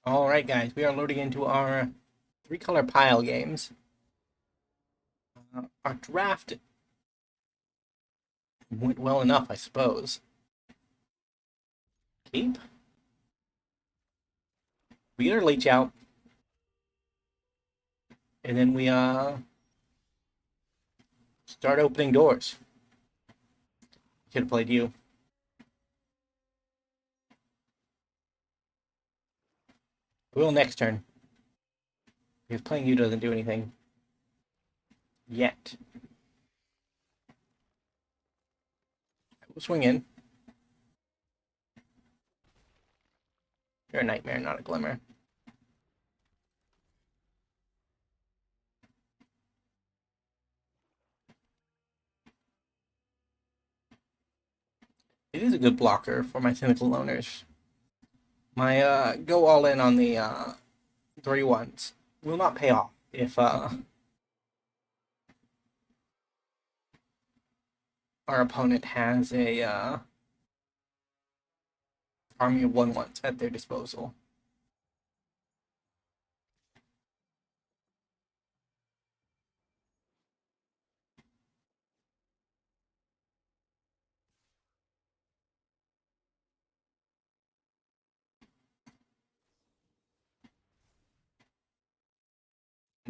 Alright guys, we are loading into our three-color pile games. Our draft went well enough, I suppose. Keep. We get our leech out, and then we start opening doors. Should have played you. We will next turn. Because playing you doesn't do anything. Yet. We'll swing in. You're a nightmare, not a glimmer. It is a good blocker for my cynical loners. My go all in on the 3/1s will not pay off if our opponent has a army of 1/1s at their disposal.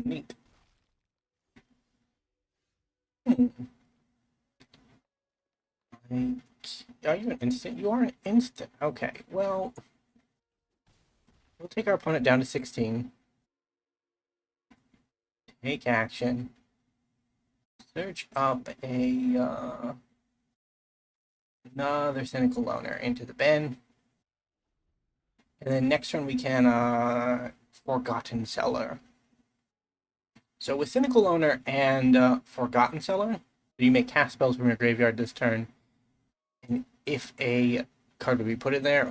Neat. Are you an instant? You are an instant. Okay, well, we'll take our opponent down to 16. Take action. Search up another cynical loner into the bin. And then next turn we can Forgotten Seller. So with Cynical Loner and Forgotten Seller, you may cast spells from your graveyard this turn. And if a card would be put in there,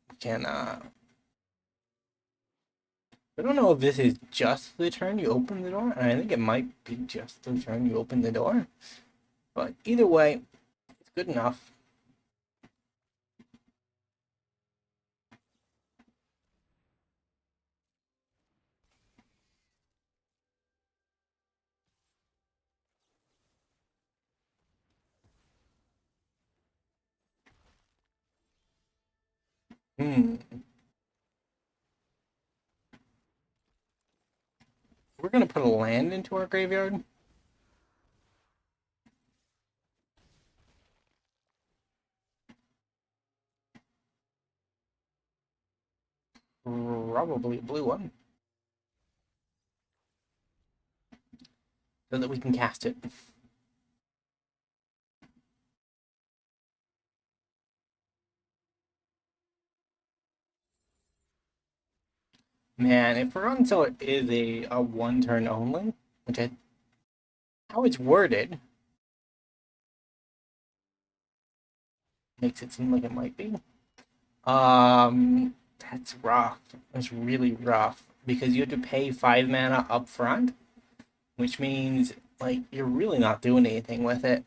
we can I don't know if this is just the turn you open the door. I think it might be just the turn you open the door. But either way, it's good enough. We're going to put a land into our graveyard. Probably a blue one. So that we can cast it. Man, if Forgotten Seller is a one turn only, which I how it's worded makes it seem like it might be. That's rough. That's really rough because you have to pay 5 mana up front, which means like you're really not doing anything with it.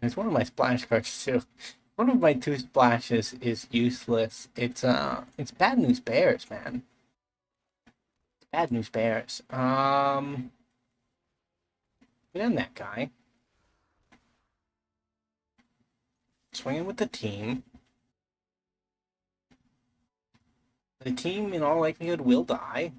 It's one of my splash cards too. One of my two splashes is useless. It's bad news bears, man. It's bad news bears. Get in that guy. Swinging with the team. The team, in all likelihood, will die.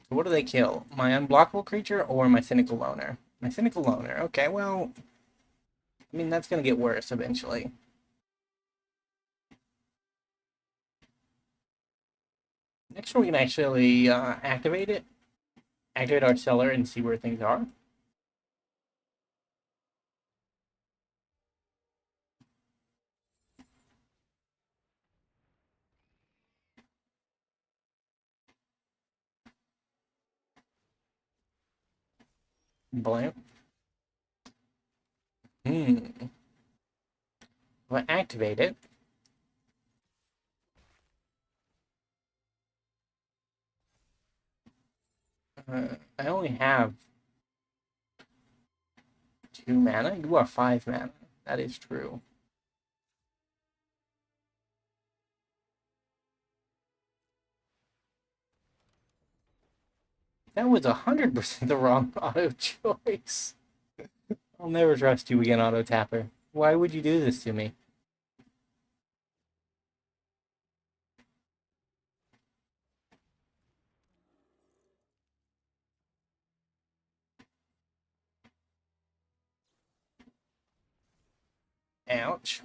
What do they kill? My unblockable creature or my cynical loner? My cynical loner. Okay, well, I mean, that's going to get worse eventually. Next one, we can actually activate it. Activate our seller and see where things are. Blank. Hmm. If I activate it, I only have 2 mana. You are 5 mana. That is true. That was 100% the wrong auto choice. I'll never trust you again, Auto Tapper. Why would you do this to me? Ouch.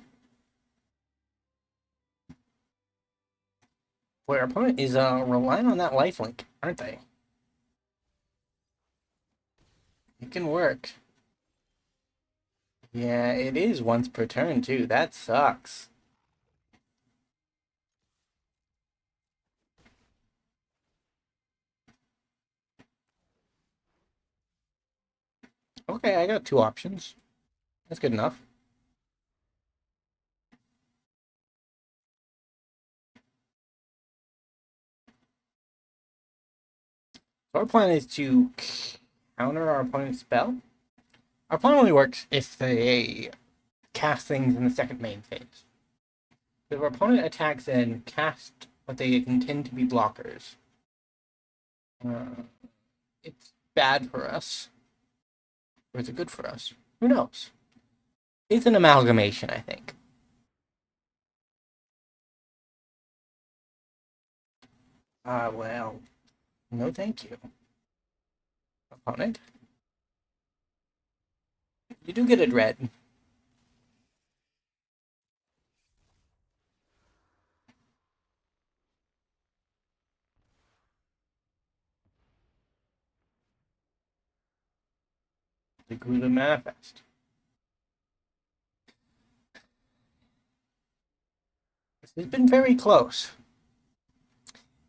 Boy, our opponent is relying on that lifelink, aren't they? It can work. Yeah, it is once per turn, too. That sucks. Okay, I got 2 options. That's good enough. So our plan is to counter our opponent's spell. Our plan only works if they cast things in the second main phase. If our opponent attacks and cast what they intend to be blockers, uh, it's bad for us. Or is it good for us? Who knows? It's an amalgamation, I think. Well, no thank you. Opponent, you do get a dread. The Gouda Manifest. This has been very close.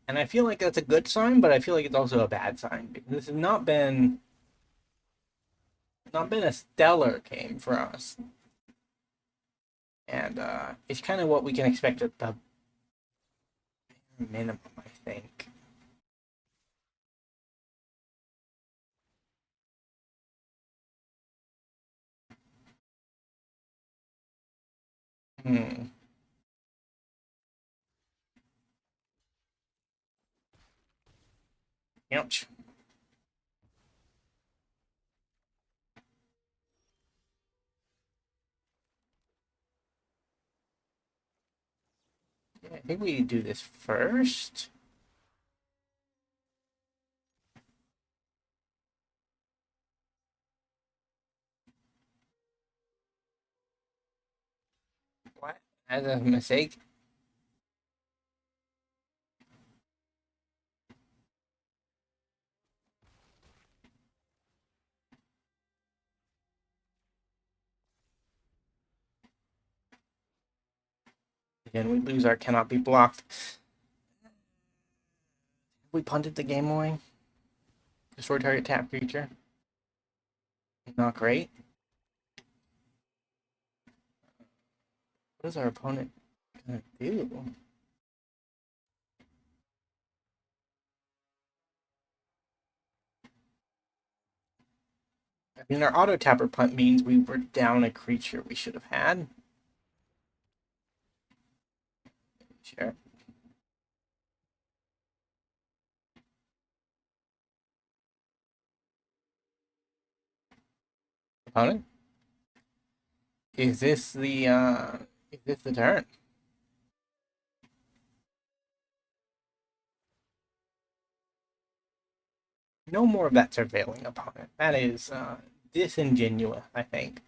And I feel like that's a good sign, but I feel like it's also a bad sign. Because this has not been a stellar game for us. And it's kind of what we can expect at the minimum, I think. Hmm. Ouch. Yeah, I think we do this first. What? As a mistake? Again, we lose our cannot be blocked. We punted the game away. Destroy target tap creature. Not great. What is our opponent gonna do? I mean, our auto tapper punt means we were down a creature we should have had. Sure. Opponent? Is this the turn? No more of that surveilling opponent. That is disingenuous, I think.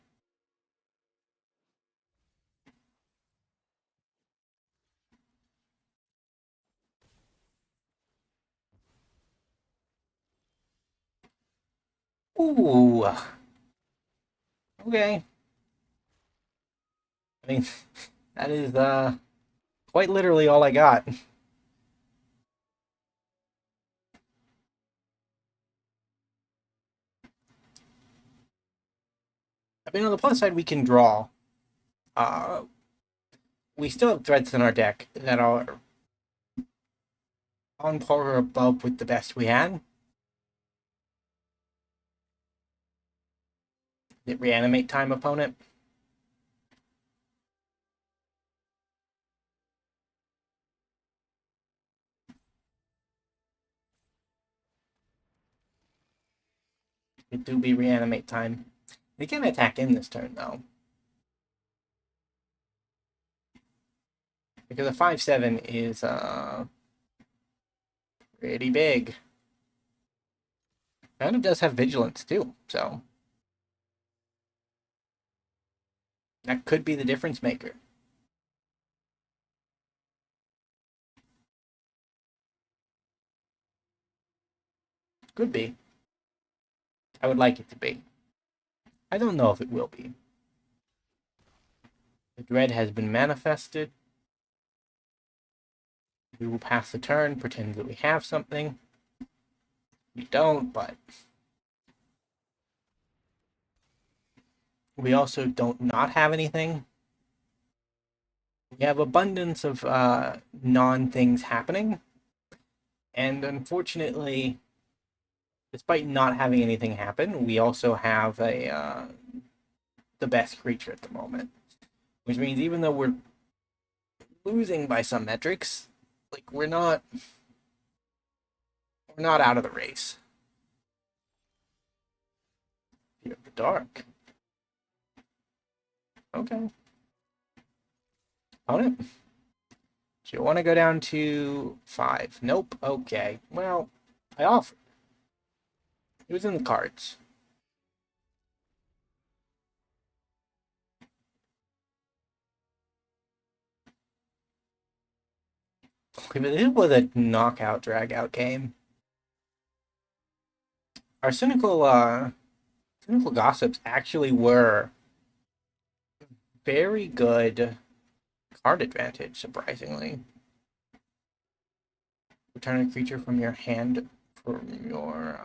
Ooh. Okay. I mean, that is quite literally all I got. I mean, on the plus side, we can draw. We still have threats in our deck that are on par or above with the best we had. The reanimate time opponent. It do be reanimate time. They can attack in this turn though. Because a 5/7 is pretty big. And it does have vigilance too, so that could be the difference maker. Could be. I would like it to be. I don't know if it will be. The dread has been manifested. We will pass the turn, pretend that we have something. We don't, but we also don't not have anything. We have abundance of non-things happening. And unfortunately, despite not having anything happen, we also have the best creature at the moment. Which means even though we're losing by some metrics, like we're not out of the race. You have the dark. Okay. Opponent. Do you want to go down to 5? Nope. Okay. Well, I offered. It was in the cards. Okay, but this was a knockout, drag-out game. Our cynical gossips actually were very good card advantage, surprisingly. Return a creature from your hand, from your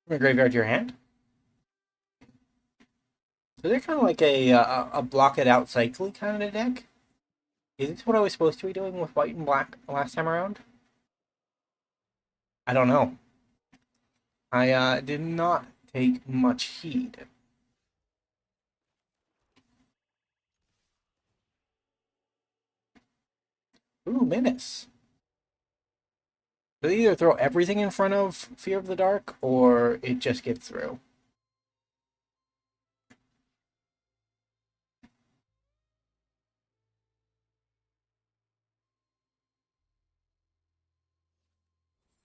graveyard to your hand. So they're kind of like a block it out cycling kind of deck. Is this what I was supposed to be doing with white and black last time around? I don't know. I did not take much heed. Ooh, Menace. So they either throw everything in front of Fear of the Dark, or it just gets through.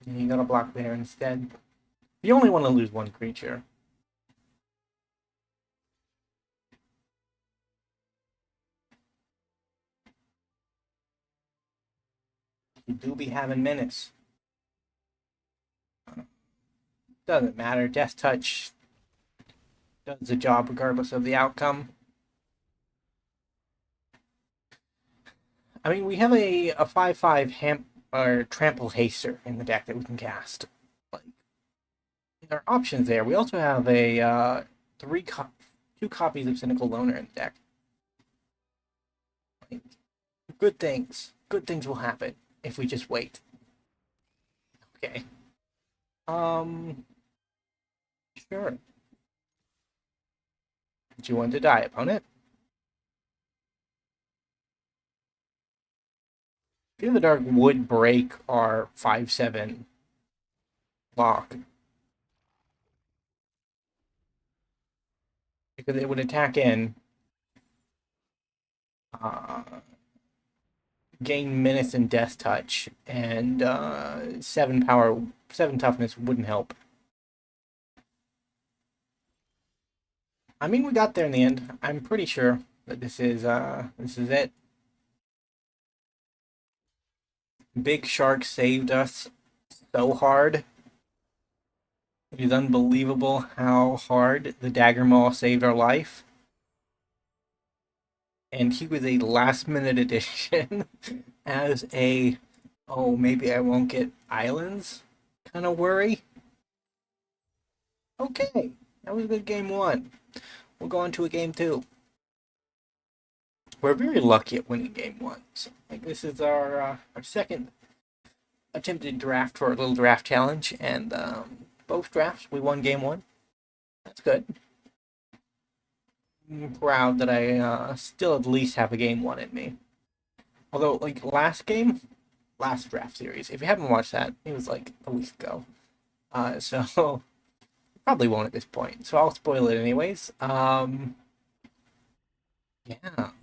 And you got to block there instead. You only want to lose one creature. You do be having Menace. Doesn't matter. Death Touch does the job regardless of the outcome. I mean, we have a 5/5 or Trample Haster in the deck that we can cast. Like, there are options there. We also have a 2 copies of Cynical Loner in the deck. Like, good things. Good things will happen if we just wait. Okay. Sure. Do you want to die, opponent? Fear the Dark would break our 5/7 lock. Because it would attack in, uh, gain Menace and Death Touch, and 7 power, 7 toughness wouldn't help. I mean, we got there in the end. I'm pretty sure that this is it. Big Shark saved us so hard. It is unbelievable how hard the Dagger Maul saved our life. And he was a last minute addition as a, oh, maybe I won't get islands kind of worry. Okay, that was a good game 1. we'll go on to a game two. We're very lucky at winning game one. So, like, this is our second attempted draft for our little draft challenge, and both drafts we won game one. That's good. I'm proud that I still at least have a game one in me. Although, like, last draft series, if you haven't watched that, it was like a week ago. So probably won't at this point. So I'll spoil it anyways. Yeah,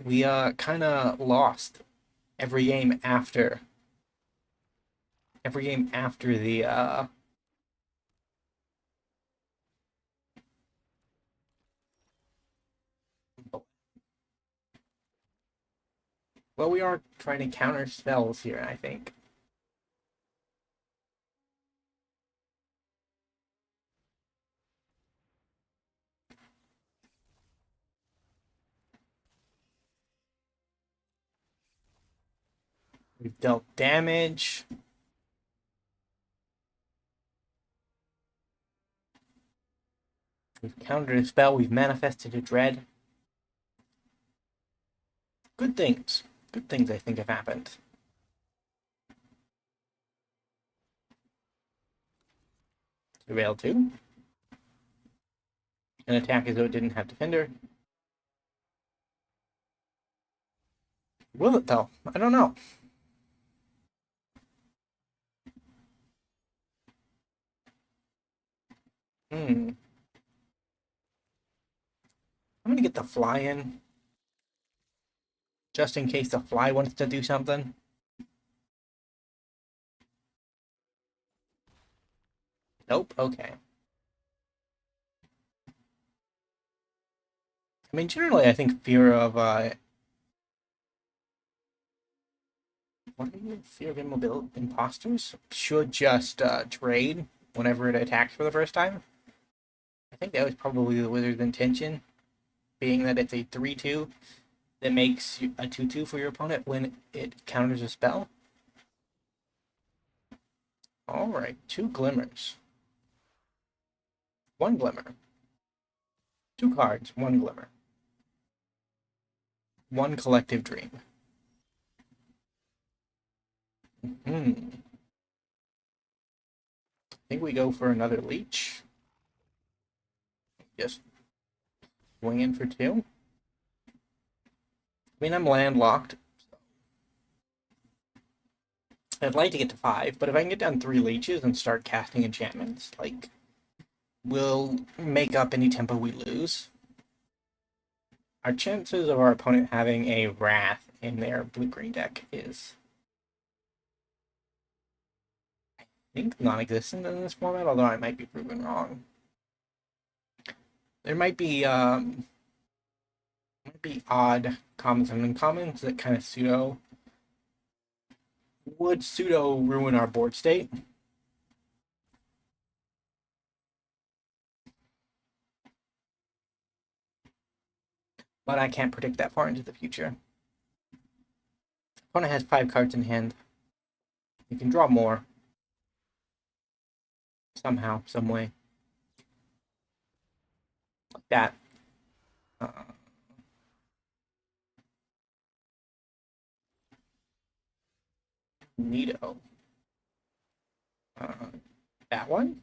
we kind of lost every game after the well, we are trying to counter spells here, I think. We've dealt damage. We've countered a spell. We've manifested a dread. Good things. Good things, I think, have happened. Surveil 2. An attack as though it didn't have defender. Will it, though? I don't know. I'm going to get the fly in, just in case the fly wants to do something. Nope, okay. I mean, generally, I think fear of, what are you? Fear of imposters should just trade whenever it attacks for the first time. I think that was probably the wizard's intention, being that it's a 3/2 that makes a 2/2 for your opponent when it counters a spell. Alright, 2 glimmers. 1 glimmer. 2 cards, 1 glimmer. 1 collective dream. I think we go for another leech. Just swing in for 2. I mean, I'm landlocked. I'd like to get to 5, but if I can get down 3 leeches and start casting enchantments, like, we'll make up any tempo we lose. Our chances of our opponent having a Wrath in their blue-green deck is, I think, non-existent in this format, although I might be proven wrong. There might be odd commons and uncommons that kind of would pseudo ruin our board state. But I can't predict that far into the future. Opponent has 5 cards in hand. You can draw more. Somehow, some way. Like that. Neato. That one?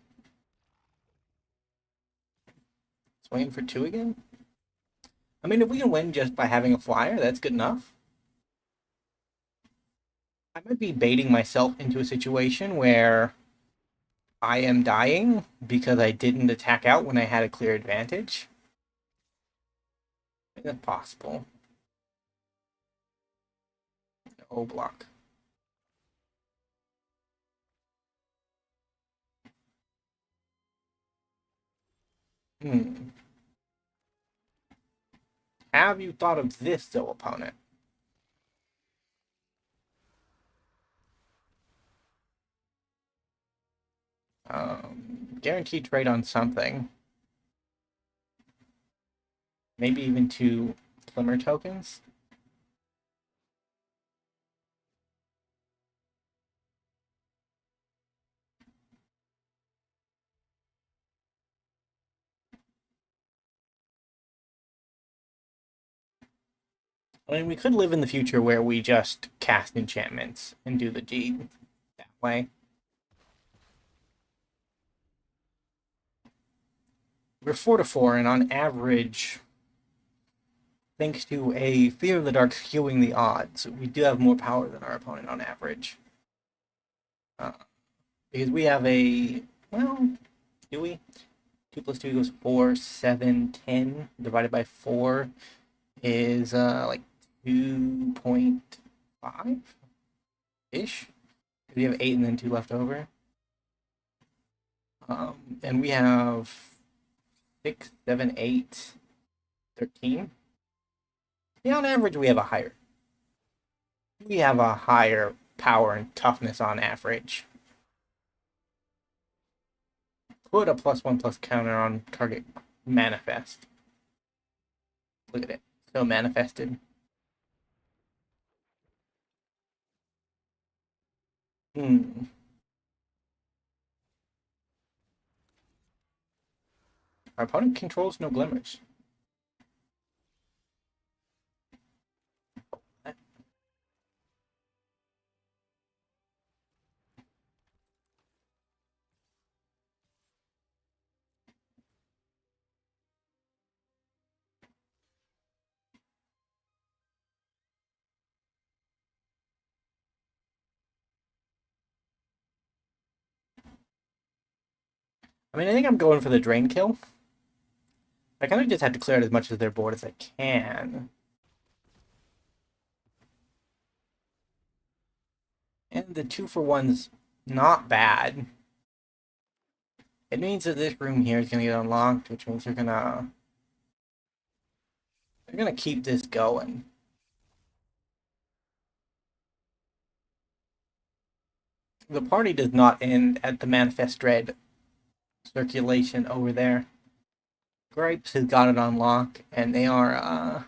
Swinging for 2 again? I mean, if we can win just by having a flyer, that's good enough. I might be baiting myself into a situation where I am dying because I didn't attack out when I had a clear advantage. Is that possible? No block. Have you thought of this, though, opponent? Guaranteed trade on something. Maybe even 2 Glimmer tokens. I mean, we could live in the future where we just cast enchantments and do the deed that way. We're 4 to 4, and on average, thanks to a Fear of the Dark skewing the odds, we do have more power than our opponent on average. Uh, because we have a, well, do we? 2 plus 2 equals 4, 7, 10 divided by 4 is like 2.5 ish. We have 8 and then 2 left over. And we have 6, 7, 8, 13. Yeah, on average, we have a higher power and toughness on average. Put a +1/+1 counter on target manifest. Look at it. So manifested. Hmm. Our opponent controls no glimmers. I mean, I think I'm going for the drain kill. I kind of just have to clear out as much of their board as I can. And the 2-for-1's not bad. It means that this room here is going to get unlocked, which means they're gonna keep this going. The party does not end at the Manifest Dread circulation over there. Gripes has got it on lock, and they are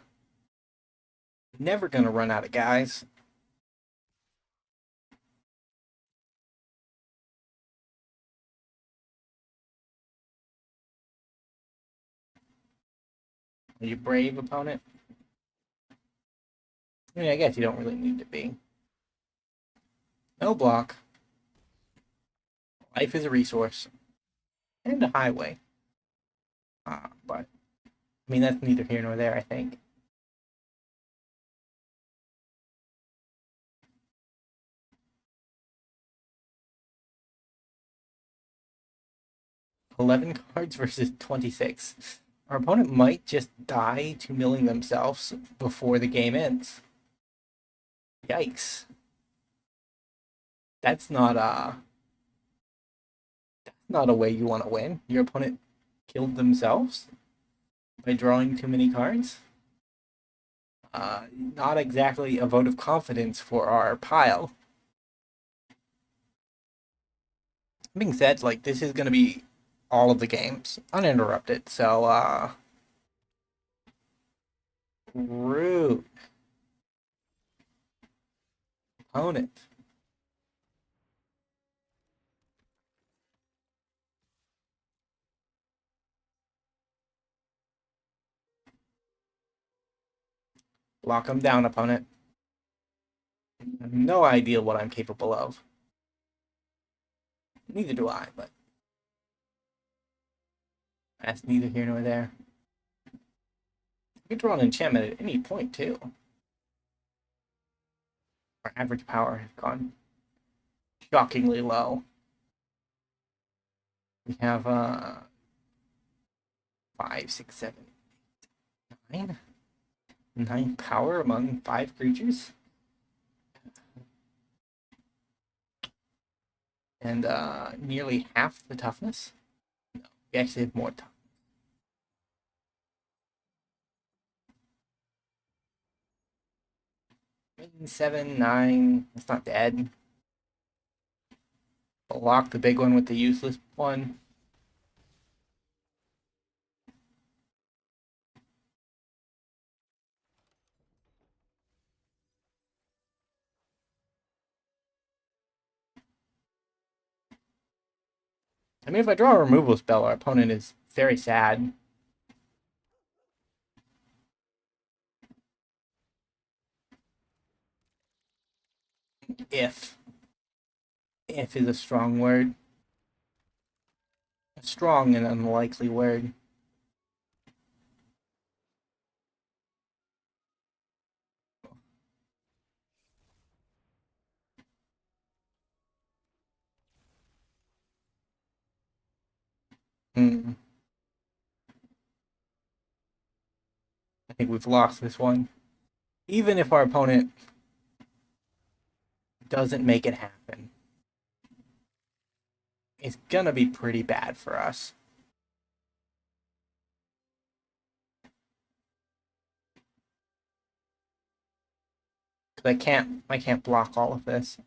never gonna run out of guys. Are you brave, opponent? I mean, I guess you don't really need to be. No block. Life is a resource. And a highway. But, I mean, that's neither here nor there, I think. 11 cards versus 26. Our opponent might just die to milling themselves before the game ends. Yikes. That's not a way you want to win. Your opponent killed themselves by drawing too many cards. Not exactly a vote of confidence for our pile. Being said, like, this is gonna be all of the games uninterrupted, so rude opponent. Lock him down, opponent. I have no idea what I'm capable of. Neither do I, but that's neither here nor there. We can draw an enchantment at any point, too. Our average power has gone shockingly low. We have 5, 6, 7, 9. 9 power among 5 creatures. And nearly half the toughness. No, we actually have more toughness. 7, 9. It's not dead. I'll lock the big one with the useless one. I mean, if I draw a removal spell, our opponent is very sad. If. If is a strong word. A strong and unlikely word. Hmm. I think we've lost this one. Even if our opponent doesn't make it happen, it's gonna be pretty bad for us. Cause I can't block all of this.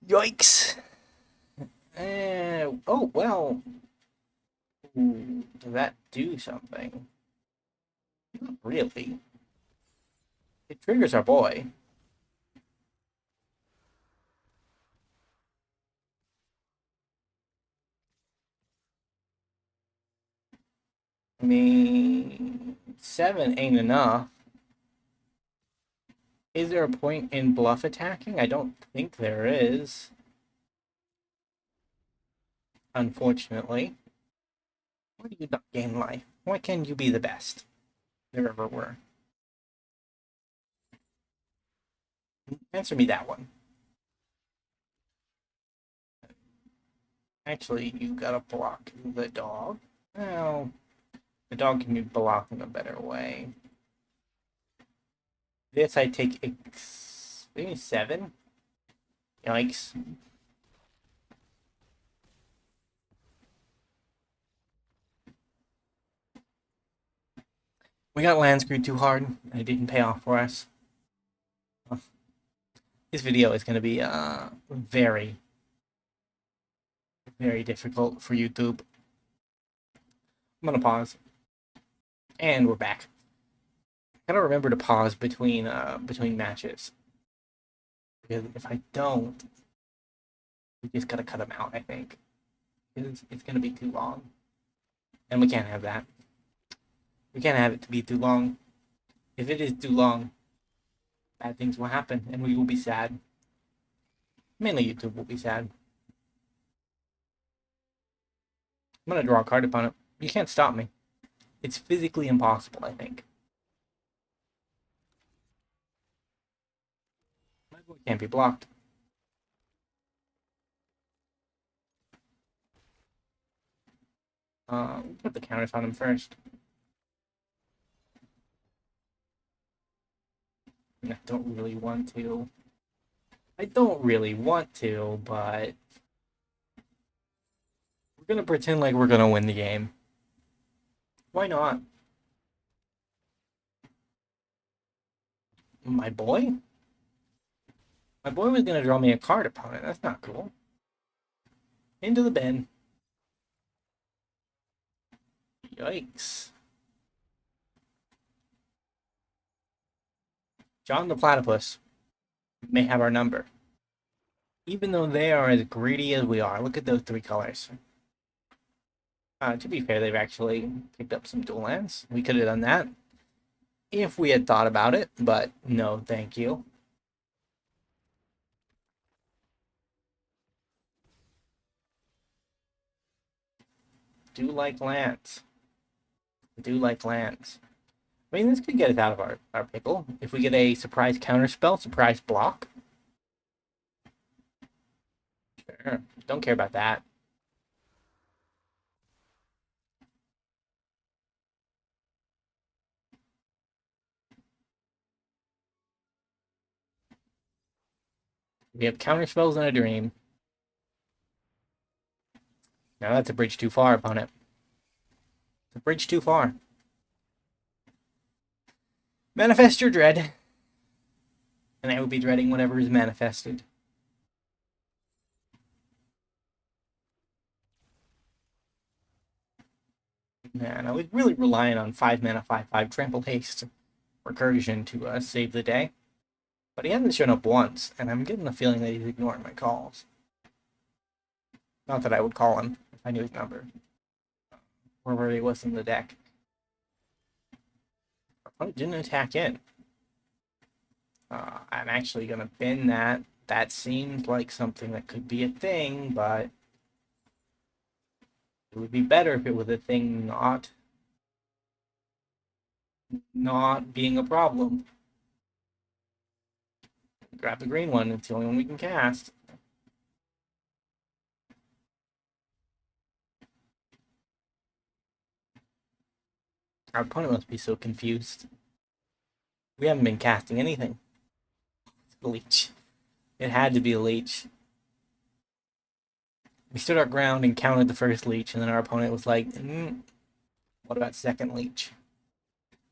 Yikes! Oh well. Ooh, does that do something? Not really. It triggers our boy. I mean, 7 ain't enough. Is there a point in bluff attacking? I don't think there is. Unfortunately. Why do you not gain life? Why can't you be the best there ever were? Answer me that one. Actually, you gotta block the dog. Well, the dog can be blocked in a better way. This I take maybe 7. Yikes. We got land screwed too hard, and it didn't pay off for us. This video is going to be very, very difficult for YouTube. I'm going to pause. And we're back. I gotta remember to pause between matches. Because if I don't, we just gotta cut them out, I think. It's gonna be too long. And we can't have that. We can't have it to be too long. If it is too long, bad things will happen and we will be sad. Mainly YouTube will be sad. I'm gonna draw a card opponent. You can't stop me. It's physically impossible, I think. My boy can't be blocked. We'll put the counters on him first. I don't really want to. I don't really want to, but we're gonna pretend like we're gonna win the game. Why not? My boy? My boy was gonna draw me a card opponent. That's not cool. Into the bin. Yikes. John the Platypus may have our number. Even though they are as greedy as we are. Look at those 3 colors. To be fair, they've actually picked up some dual lands. We could have done that if we had thought about it, but no, thank you. Do like lands. Do like lands. I mean, this could get us out of our pickle. If we get a surprise counterspell, surprise block. Sure. Don't care about that. We have counterspells and a dream. Now that's a bridge too far, opponent. It's a bridge too far. Manifest your dread. And I will be dreading whatever is manifested. Man, I was really relying on 5 mana, 5/5 trample haste recursion to save the day. But he hasn't shown up once, and I'm getting the feeling that he's ignoring my calls. Not that I would call him if I knew his number. Or where he was in the deck. Our opponent didn't attack in. I'm actually gonna bin that. That seems like something that could be a thing, but it would be better if it was a thing not being a problem. Grab the green one, it's the only one we can cast. Our opponent must be so confused. We haven't been casting anything. It's a leech. It had to be a leech. We stood our ground and counted the first leech, and then our opponent was like, what about second leech?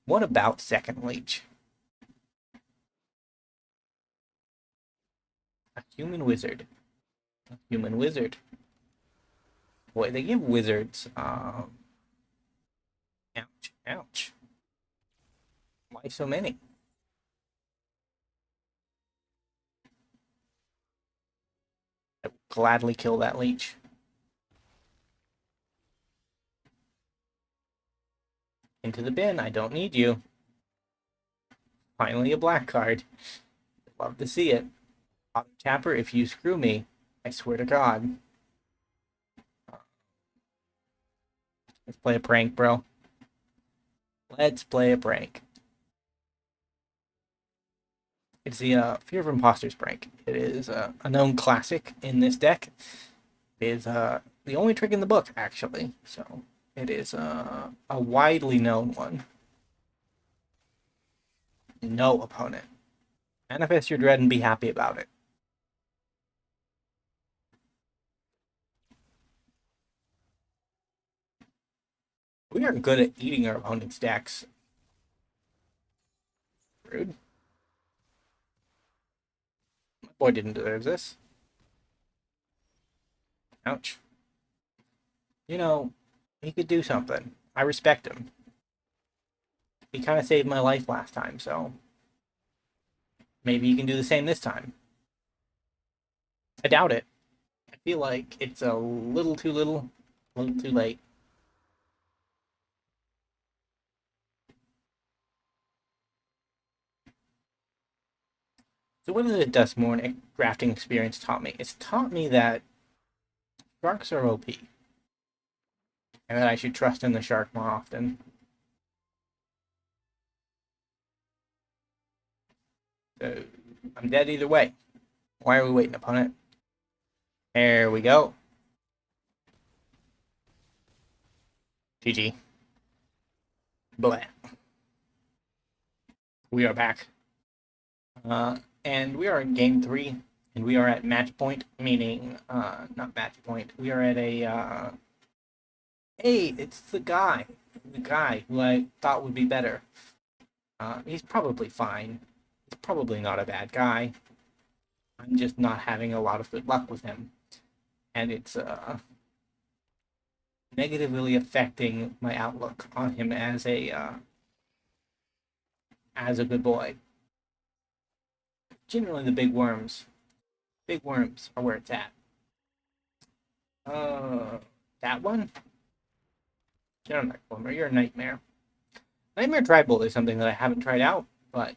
What about second leech? A human wizard. A human wizard. Boy, they give wizards. Ouch. Ouch. Why so many? I will gladly kill that leech. Into the bin. I don't need you. Finally, a black card. Love to see it. Auto tapper, if you screw me, I swear to God. Let's play a prank, bro. Let's play a prank. It's the Fear of Imposters prank. It is a known classic in this deck. It is the only trick in the book, actually. So it is a widely known one. No opponent. Manifest your dread and be happy about it. We are good at eating our opponent's decks. Rude. My boy didn't deserve this. Ouch. You know, he could do something. I respect him. He kind of saved my life last time, so maybe he can do the same this time. I doubt it. I feel like it's a little too little, a little too late. So what has the Duskmourn drafting experience taught me? It's taught me that sharks are OP, and that I should trust in the shark more often. So I'm dead either way. Why are we waiting, opponent? There we go. GG. Blah. We are back. And we are in game 3, and we are at match point, meaning, not match point. We are at a, hey, it's the guy who I thought would be better. He's probably fine. He's probably not a bad guy. I'm just not having a lot of good luck with him. And it's, negatively affecting my outlook on him as a good boy. Generally, the big worms are where it's at. That one? You're not a wormer, you're a nightmare. Nightmare Tribal is something that I haven't tried out, but I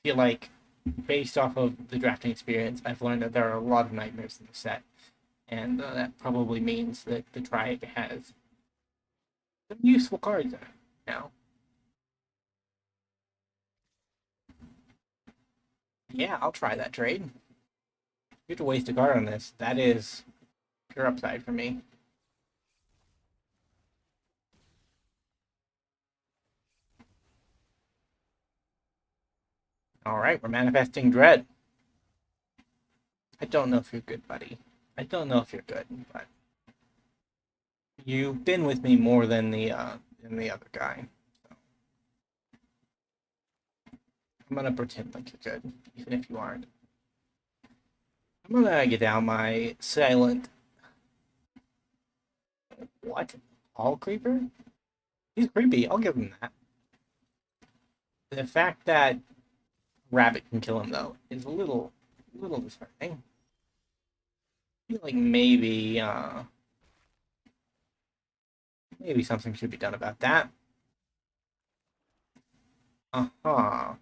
feel like based off of the drafting experience, I've learned that there are a lot of nightmares in the set, and that probably means that the tribe has some useful cards in it now. Yeah, I'll try that trade. You have to waste a card on this. That is pure upside for me. All right, we're manifesting Dread. I don't know if you're good, buddy. I don't know if you're good, but you've been with me more than the other guy. So I'm gonna pretend like you're good, even if you aren't. I'm gonna get down my silent. What? All creeper? He's creepy. I'll give him that. The fact that Rabbit can kill him though is a little disheartening. I feel like maybe something should be done about that. Uh huh.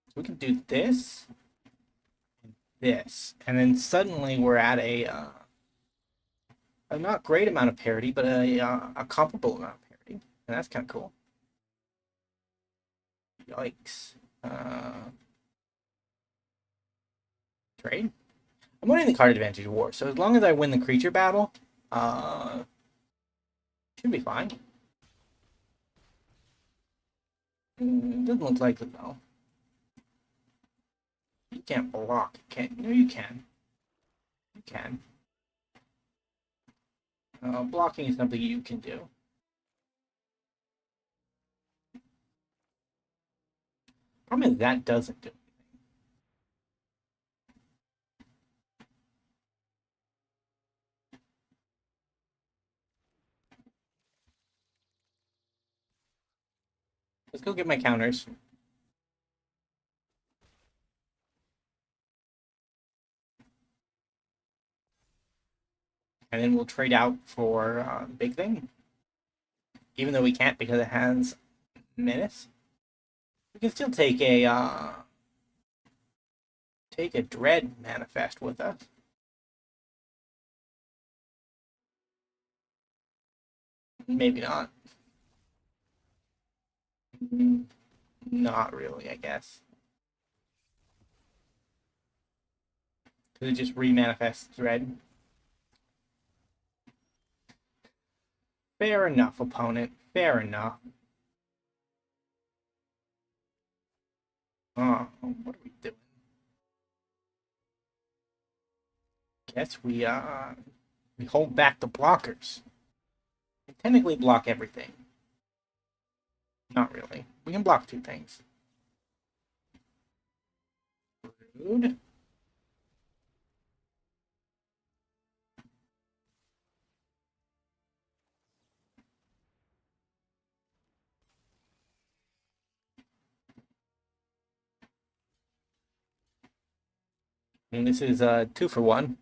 So we can do this, and this, and then suddenly we're at a not great amount of parity, but a comparable amount of parity, and that's kind of cool. Yikes. Trade? I'm winning the card advantage war, so as long as I win the creature battle, should be fine. Doesn't look like it though. You can't block, can you? No, you can. You can. Blocking is something you can do. Problem is that doesn't do. Let's go get my counters. And then we'll trade out for the big thing. Even though we can't because it has menace. We can still take a dread manifest with us. Maybe not. Not really, I guess. Because it just re-manifests dread. Fair enough, opponent. Fair enough. Oh, what are we doing? Guess we hold back the blockers. We technically block everything. Not really. We can block two things. Rude. And this is 2 for 1.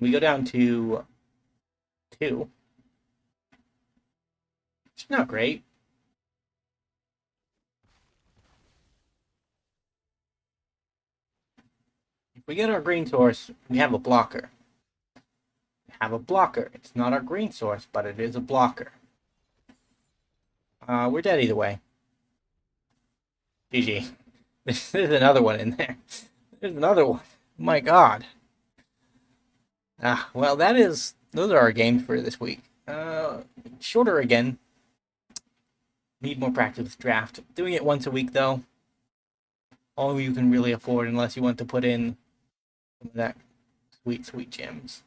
We go down to 2. It's not great. If we get our green source, we have a blocker. We have a blocker. It's not our green source, but it is a blocker. We're dead either way. GG. There's another one in there. There's another one. My god. Well, those are our games for this week. Shorter again. Need more practice with draft. Doing it once a week, though. All you can really afford unless you want to put in some of that sweet, sweet gems.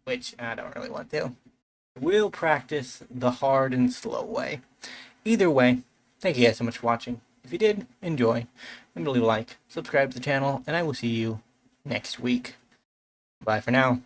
Which I don't really want to. We'll practice the hard and slow way. Either way, thank you guys so much for watching. If you did, enjoy. Remember to leave a like, subscribe to the channel, and I will see you next week. Bye for now.